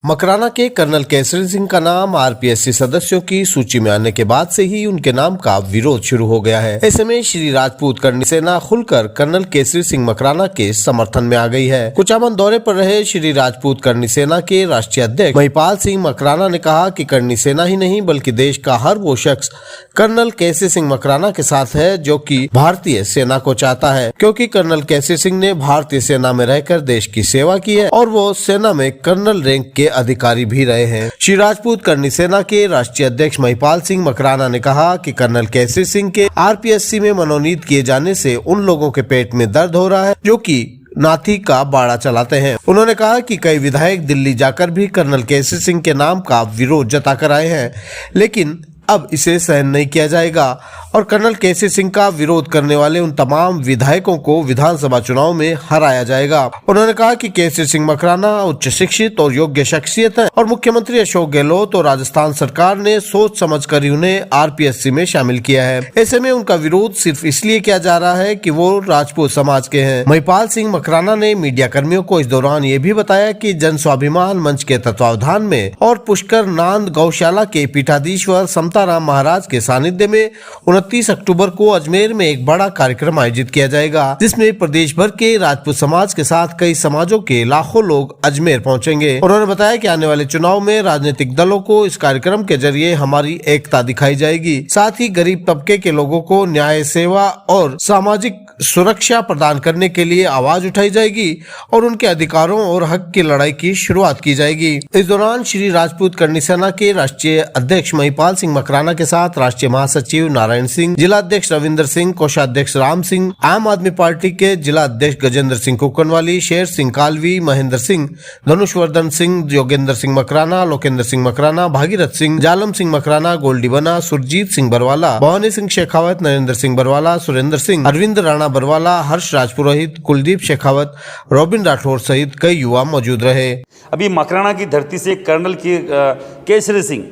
मकराना के कर्नल केसरी सिंह का नाम आरपीएससी सदस्यों की सूची में आने के बाद से ही उनके नाम का विरोध शुरू हो गया है। ऐसे में श्री राजपूत करनी सेना खुलकर कर्नल केसरी सिंह मकराना के समर्थन में आ गई है। कुचामन दौरे पर रहे श्री राजपूत करनी सेना के राष्ट्रीय अध्यक्ष महिपाल सिंह मकराना ने कहा कि करनी सेना ही नहीं बल्कि देश का हर वो शख्स कर्नल केसरी सिंह मकराना के साथ है जो कि भारतीय सेना को चाहता है, क्योंकि कर्नल केसरी सिंह ने भारतीय सेना में रहकर देश की सेवा की है और वो सेना में कर्नल रैंक के अधिकारी भी रहे हैं। श्री राजपूत करनी सेना के राष्ट्रीय अध्यक्ष महिपाल सिंह मकराना ने कहा कि कर्नल केसरी सिंह के आरपीएससी में मनोनीत किए जाने से उन लोगों के पेट में दर्द हो रहा है जो कि नाथी का बाड़ा चलाते हैं। उन्होंने कहा कि कई विधायक दिल्ली जाकर भी कर्नल केसरी सिंह के नाम का विरोध जताकर आए हैं, लेकिन अब इसे सहन नहीं किया जाएगा और कर्नल केसरी सिंह का विरोध करने वाले उन तमाम विधायकों को विधानसभा चुनाव में हराया जाएगा। उन्होंने कहा कि केसरी सिंह मकराना उच्च शिक्षित और योग्य शख्सियत है और मुख्यमंत्री अशोक गहलोत और राजस्थान सरकार ने सोच समझकर ही उन्हें आरपीएससी में शामिल किया है। ऐसे में उनका विरोध सिर्फ इसलिए किया जा रहा है कि वो राजपूत समाज के हैं। महिपाल सिंह मकराना ने मीडिया कर्मियों को इस दौरान ये भी बताया कि जन स्वाभिमान मंच के तत्वावधान में और पुष्कर नांद गौशाला के पीठाधीश्वर समताराम महाराज के सानिध्य में 29 अक्टूबर को अजमेर में एक बड़ा कार्यक्रम आयोजित किया जाएगा, जिसमें प्रदेश भर के राजपूत समाज के साथ कई समाजों के लाखों लोग अजमेर पहुंचेंगे। उन्होंने बताया कि आने वाले चुनाव में राजनीतिक दलों को इस कार्यक्रम के जरिए हमारी एकता दिखाई जाएगी, साथ ही गरीब तबके के लोगों को न्याय, सेवा और सामाजिक सुरक्षा प्रदान करने के लिए आवाज उठाई जाएगी और उनके अधिकारों और हक की लड़ाई की शुरुआत की जाएगी। इस दौरान श्री राजपूत करनी सेना के राष्ट्रीय अध्यक्ष महिपाल सिंह मकराना के साथ राष्ट्रीय महासचिव नारायण सिंह, जिला अध्यक्ष रविंदर सिंह, कोषाध्यक्ष राम सिंह, आम आदमी पार्टी के जिला अध्यक्ष गजेंद्र सिंह कुकनवाली, शेर सिंह कालवी, महेंद्र सिंह, धनुषवर्धन सिंह, योगेंद्र सिंह मकराना, लोकेंद्र सिंह मकराना, भागीरथ सिंह, जालम सिंह मकराना, गोल्डी बना, सुरजीत सिंह बरवाला, भवानी सिंह शेखावत, नरेंद्र सिंह बरवाला, सुरेंद्र सिंह, अरविंद राणा बरवाला, हर्ष राजपुरोहित, कुलदीप शेखावत, रॉबिन राठौर सहित कई युवा मौजूद रहे। अभी मकराना की धरती से कर्नल केसरी सिंह,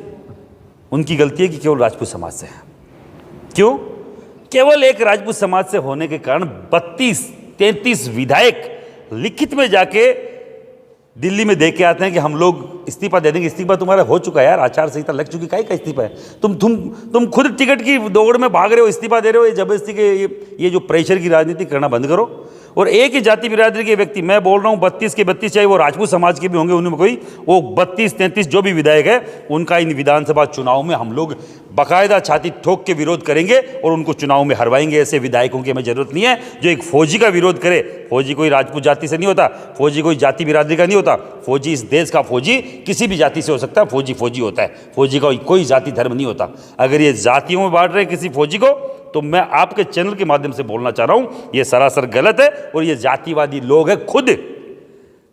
उनकी गलती है कि केवल राजपूत समाज से है। क्यों? केवल एक राजपूत समाज से होने के कारण 32-33 विधायक लिखित में जाके दिल्ली में दे के आते हैं कि हम लोग इस्तीफा दे देंगे। इस्तीफा तुम्हारा हो चुका है यार, आचार संहिता लग चुकी, काहे का इस्तीफा है? तुम खुद टिकट की दौड़ में भाग रहे हो, इस्तीफा दे रहे हो। ये जबरदस्ती के ये जो प्रेशर की राजनीति करना बंद करो। और एक ही जाति बिरादरी के व्यक्ति, मैं बोल रहा हूँ 32 के 32, चाहे वो राजपूत समाज के भी होंगे, उनमें कोई वो 32-33 जो भी विधायक है, उनका इन विधानसभा चुनाव में हम लोग बाकायदा छाती ठोक के विरोध करेंगे और उनको चुनाव में हरवाएंगे। ऐसे विधायकों की हमें जरूरत नहीं है जो एक फौजी का विरोध करे। फौजी कोई राजपूत जाति से नहीं होता, फौजी कोई जाति बिरादरी का नहीं होता। फौजी इस देश का फौजी किसी भी जाति से हो सकता है। फौजी फौजी होता है, फौजी का कोई जाति धर्म नहीं होता। अगर ये जातियों में बांट रहे किसी फौजी को, तो मैं आपके चैनल के माध्यम से बोलना चाह रहा हूं, ये सरासर गलत है और ये जातिवादी लोग हैं।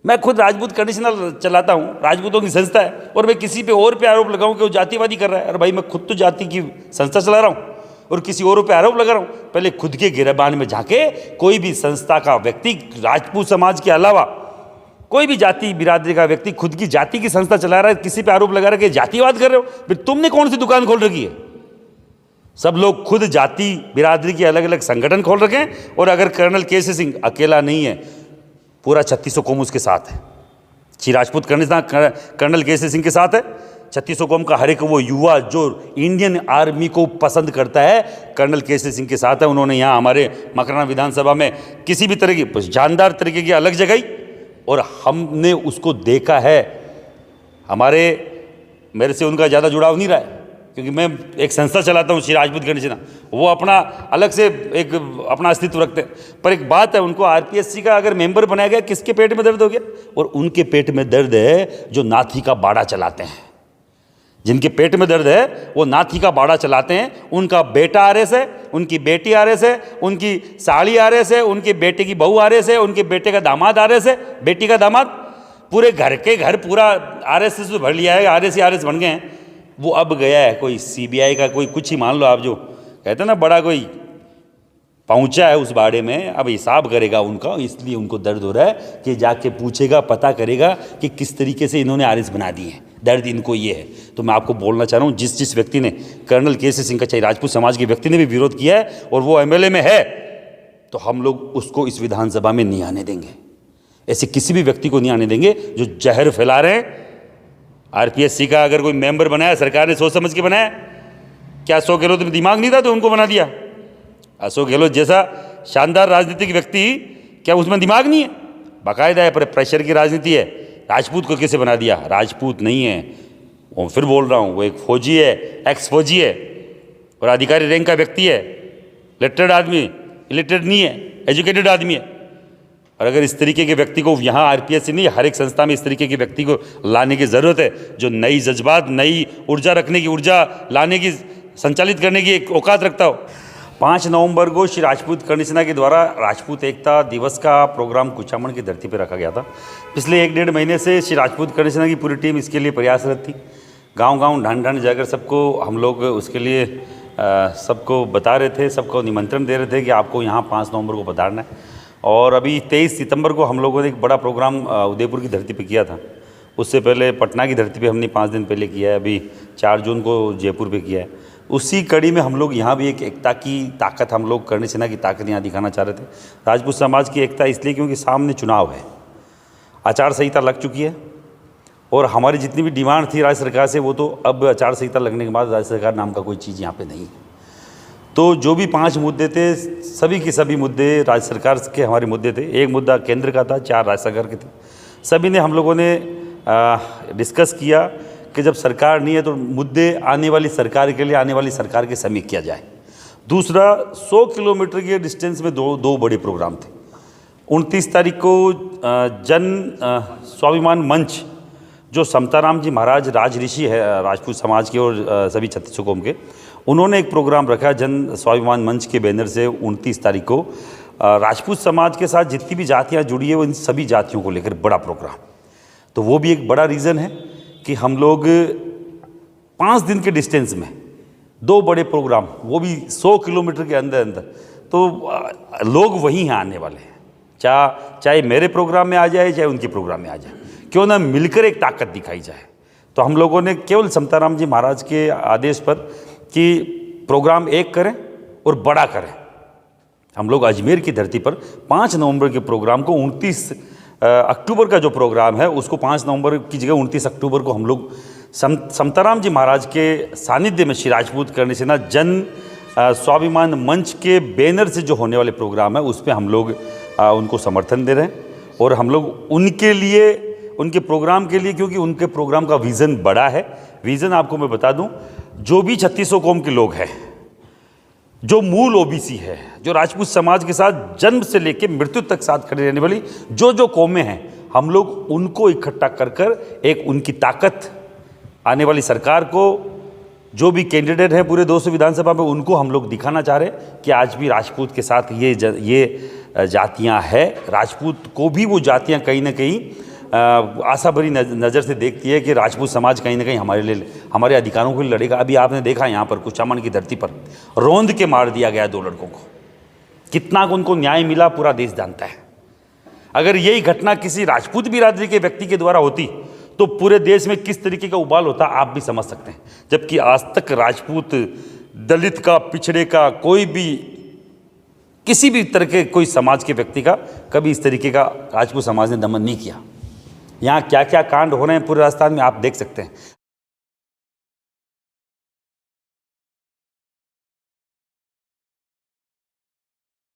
मैं खुद राजपूत करनी सेना चलाता हूं, राजपूतों की संस्था है, और मैं किसी पे और पे आरोप लगाऊं कि वो जातिवादी कर रहा है। अरे भाई, मैं खुद तो जाति की संस्था चला रहा हूं और किसी और पे आरोप लगा रहा हूं। पहले खुद के गिरबान में झांके। कोई भी संस्था का व्यक्ति, राजपूत समाज के अलावा कोई भी जाति बिरादरी का व्यक्ति खुद की जाति की संस्था चला रहा है, किसी पे आरोप लगा रहा है कि जातिवाद कर रहे हो, फिर तुमने कौन सी दुकान खोल रखी है? सब लोग खुद जाति बिरादरी के अलग अलग संगठन खोल रखे हैं। और अगर कर्नल केसरी सिंह अकेला नहीं है, पूरा 3600 कौम उसके साथ है। श्री राजपूत कर्नल केसरी सिंह के साथ है। 3600 कौम का हर एक वो युवा जो इंडियन आर्मी को पसंद करता है, कर्नल केसरी सिंह के साथ है। उन्होंने यहाँ हमारे मकराना विधानसभा में किसी भी तरह की जानदार तरीके की अलग जगाई और हमने उसको देखा है। मेरे से उनका ज़्यादा जुड़ाव नहीं रहा है, क्योंकि मैं एक संस्था चलाता हूँ श्री राजपूत करनी सेना। वो अपना अलग से एक अपना अस्तित्व रखते हैं। पर एक बात है, उनको आरपीएससी का अगर मेंबर बनाया गया, किसके पेट में दर्द हो गया? और उनके पेट में दर्द है जो नाथी का बाड़ा चलाते हैं। जिनके पेट में दर्द है वो नाथी का बाड़ा चलाते हैं। उनका बेटा आरएस है, उनकी बेटी आरएस है, उनकी साली आरएस है, उनके बेटे की बहू आरएस है, उनके बेटे का दामाद आरएस है, बेटी का दामाद, पूरे घर के घर पूरा आरएस से भर लिया है। आरएस बन गए हैं। वो अब गया है कोई सीबीआई का कोई कुछ ही मान लो आप, जो कहते हैं ना बड़ा कोई पहुंचा है उस बाड़े में, अब हिसाब करेगा उनका। इसलिए उनको दर्द हो रहा है कि जाके पूछेगा, पता करेगा कि किस तरीके से इन्होंने आरएस बना दिए हैं। दर्द इनको ये है। तो मैं आपको बोलना चाह रहा हूँ, जिस व्यक्ति ने कर्नल केसरी सिंह का, चाहे राजपूत समाज के व्यक्ति ने भी विरोध किया है और वो एमएलए में है, तो हम लोग उसको इस विधानसभा में नहीं आने देंगे। ऐसे किसी भी व्यक्ति को नहीं आने देंगे जो जहर फैला रहे हैं आरपीएससी का अगर कोई मेंबर बनाया, सरकार ने सोच समझ के बनाया? क्या अशोक गहलोत में दिमाग नहीं था तो उनको बना दिया? अशोक गहलोत जैसा शानदार राजनीतिक व्यक्ति, क्या उसमें दिमाग नहीं है? बाकायदा है, पर प्रेशर की राजनीति है। राजपूत को कैसे बना दिया? राजपूत नहीं है वो, फिर बोल रहा हूँ, वो एक फौजी है, एक्स फौजी है और अधिकारी रैंक का व्यक्ति है, लिटरेट आदमी, इलिटरेट नहीं है, एजुकेटेड आदमी है। और अगर इस तरीके के व्यक्ति को यहाँ आरपीएससी नहीं, हर एक संस्था में इस तरीके के व्यक्ति को लाने की ज़रूरत है, जो नई जज्बात, नई ऊर्जा रखने की, ऊर्जा लाने की, संचालित करने की एक औकात रखता हो। 5 नवंबर को श्री राजपूत करणी सेना के द्वारा राजपूत एकता दिवस का प्रोग्राम कुचामन की धरती पर रखा गया था। पिछले 1-1.5 महीने से श्री राजपूत करणी सेना की पूरी टीम इसके लिए प्रयासरत थी। गांव-गांव, ढांड-ढांड जाकर सबको हम लोग उसके लिए सबको बता रहे थे, सबको निमंत्रण दे रहे थे कि आपको यहाँ 5 नवंबर को पधारना है। और अभी 23 सितंबर को हम लोगों ने एक बड़ा प्रोग्राम उदयपुर की धरती पे किया था। उससे पहले पटना की धरती पे हमने 5 दिन पहले किया है, अभी 4 जून को जयपुर पे किया है। उसी कड़ी में हम लोग यहाँ भी एक एकता की ताकत, हम लोग करणी सेना की ताकत यहाँ दिखाना चाह रहे थे। राजपूत समाज की एकता इसलिए क्योंकि सामने चुनाव है, आचार संहिता लग चुकी है और हमारी जितनी भी डिमांड थी राज्य सरकार से, वो तो अब आचार संहिता लगने के बाद राज्य सरकार नाम का कोई चीज़ यहाँ पे नहीं है। तो जो भी 5 मुद्दे थे, सभी के सभी मुद्दे राज्य सरकार के हमारे मुद्दे थे। एक मुद्दा केंद्र का था, 4 राज्य सरकार के थे। सभी ने हम लोगों ने डिस्कस किया कि जब सरकार नहीं है तो मुद्दे आने वाली सरकार के लिए, आने वाली सरकार के समीक्षा किया जाए। दूसरा, 100 किलोमीटर के डिस्टेंस में दो बड़े प्रोग्राम थे। 29 तारीख को जन स्वाभिमान मंच, जो समताराम जी महाराज राज ऋषि है राजपूत समाज के और सभी छत्तीसों कौम के, उन्होंने एक प्रोग्राम रखा जन स्वाभिमान मंच के बैनर से 29 तारीख को। राजपूत समाज के साथ जितनी भी जातियां जुड़ी है, उन सभी जातियों को लेकर बड़ा प्रोग्राम। तो वो भी एक बड़ा रीज़न है कि हम लोग 5 दिन के डिस्टेंस में 2 बड़े प्रोग्राम, वो भी 100 किलोमीटर के अंदर अंदर, तो लोग वहीं हैं आने वाले हैं। चाहे मेरे प्रोग्राम में आ जाए, चाहे उनके प्रोग्राम में आ जाए, क्यों ना मिलकर एक ताकत दिखाई जाए। तो हम लोगों ने केवल समताराम जी महाराज के आदेश पर कि प्रोग्राम एक करें और बड़ा करें, हम लोग अजमेर की धरती पर 5 नवंबर के प्रोग्राम को 29 अक्टूबर का जो प्रोग्राम है उसको 5 नवंबर की जगह 29 अक्टूबर को हम लोग समताराम जी महाराज के सानिध्य में श्री राजपूत करणी सेना जन स्वाभिमान मंच के बैनर से जो होने वाले प्रोग्राम है उस पर हम लोग उनको समर्थन दे रहे हैं। और हम लोग उनके लिए, उनके प्रोग्राम के लिए, क्योंकि उनके प्रोग्राम का विज़न बड़ा है। विज़न आपको मैं बता दूं, जो भी 3600 कौम के लोग हैं, जो मूल ओबीसी है, जो राजपूत समाज के साथ जन्म से लेकर मृत्यु तक साथ खड़े रहने वाली जो कौमें हैं, हम लोग उनको इकट्ठा कर कर एक उनकी ताकत आने वाली सरकार को, जो भी कैंडिडेट हैं पूरे 200 विधानसभा में, उनको हम लोग दिखाना चाह रहे हैं कि आज भी राजपूत के साथ ये जातियां हैं। राजपूत को भी वो जातियां कहीं ना कहीं आशा भरी नज़र से देखती है कि राजपूत समाज कहीं ना कहीं हमारे लिए, हमारे अधिकारों के लिए लड़ेगा। अभी आपने देखा यहाँ पर कुचामन की धरती पर रौंद के मार दिया गया 2 लड़कों को, कितना उनको न्याय मिला पूरा देश जानता है। अगर यही घटना किसी राजपूत बिरादरी के व्यक्ति के द्वारा होती तो पूरे देश में किस तरीके का उबाल होता आप भी समझ सकते हैं। जबकि आज तक राजपूत, दलित का, पिछड़े का, कोई भी किसी भी तरह के कोई समाज के व्यक्ति का कभी इस तरीके का राजपूत समाज ने दमन नहीं किया। यहाँ क्या क्या कांड हो रहे हैं पूरे राजस्थान में आप देख सकते हैं।